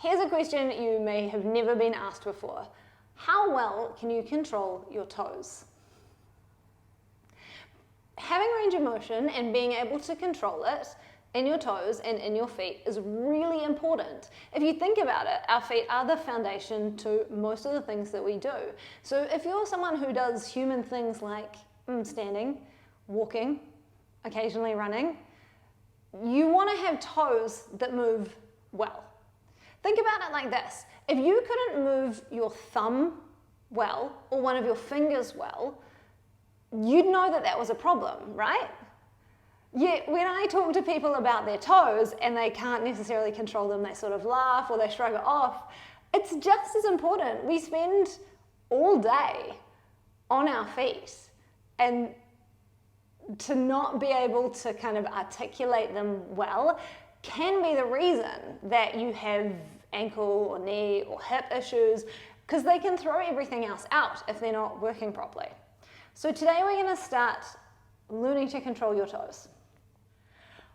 Here's a question you may have never been asked before. How well can you control your toes? Having range of motion and being able to control it in your toes and in your feet is really important. If you think about it, our feet are the foundation to most of the things that we do. So if you're someone who does human things like standing, walking, occasionally running, you want to have toes that move well. Think about it like this. If you couldn't move your thumb well or one of your fingers well, you'd know that that was a problem, right? Yet when I talk to people about their toes and they can't necessarily control them, they sort of laugh or they shrug it off. It's just as important. We spend all day on our feet, and to not be able to kind of articulate them well can be the reason that you have ankle or knee or hip issues, because they can throw everything else out if they're not working properly. So today we're going to start learning to control your toes.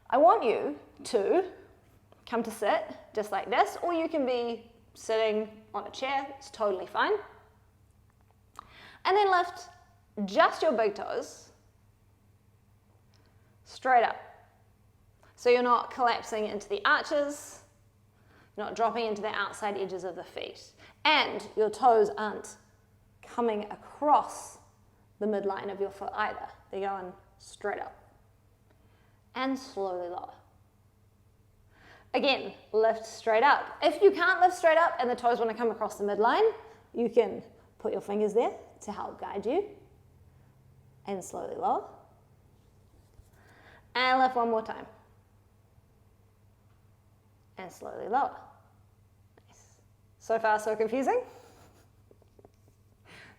I want you to come to sit just like this, or you can be sitting on a chair, it's totally fine. And then lift just your big toes straight up. So you're not collapsing into the arches, you're not dropping into the outside edges of the feet. And your toes aren't coming across the midline of your foot either. They're going straight up. And slowly lower. Again, lift straight up. If you can't lift straight up and the toes want to come across the midline, you can put your fingers there to help guide you. And slowly lower. And lift one more time. And slowly lower. Nice. So far, so confusing?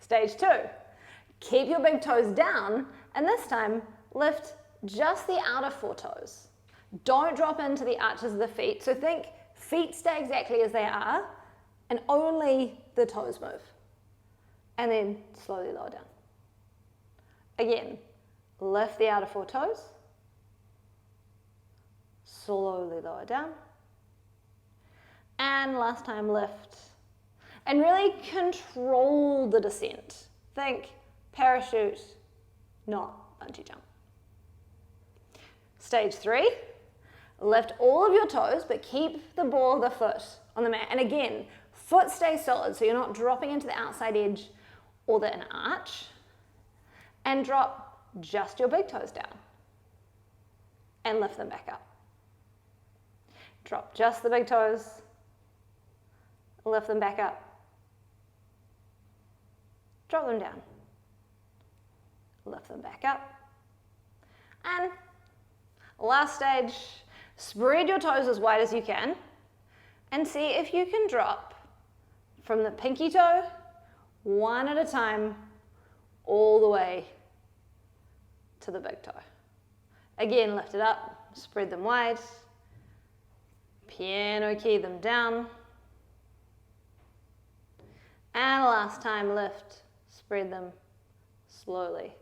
Stage 2. Keep your big toes down, and this time lift just the outer four toes. Don't drop into the arches of the feet. So think feet stay exactly as they are, and only the toes move. And then slowly lower down. Again, lift the outer four toes. Slowly lower down. And last time, lift. And really control the descent. Think parachute, not bungee jump. Stage 3, lift all of your toes, but keep the ball of the foot on the mat. And again, foot stays solid, so you're not dropping into the outside edge or an arch. And drop just your big toes down. And lift them back up. Drop just the big toes. Lift them back up. Drop them down. Lift them back up. And last stage, spread your toes as wide as you can and see if you can drop from the pinky toe, one at a time, all the way to the big toe. Again, lift it up, spread them wide, piano key them down, and last time, lift, spread them slowly,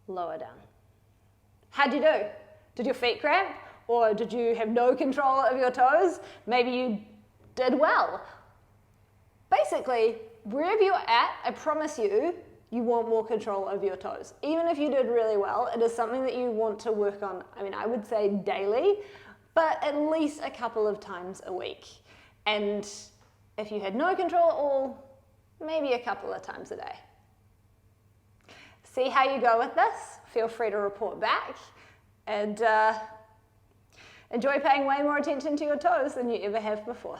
lower down. How'd you do? Did your feet cramp? Or did you have no control of your toes? Maybe you did well. Basically, wherever you're at, I promise you, you want more control over your toes. Even if you did really well, it is something that you want to work on, I would say daily, but at least a couple of times a week. And if you had no control at all, maybe a couple of times a day. See how you go with this. Feel free to report back, and enjoy paying way more attention to your toes than you ever have before.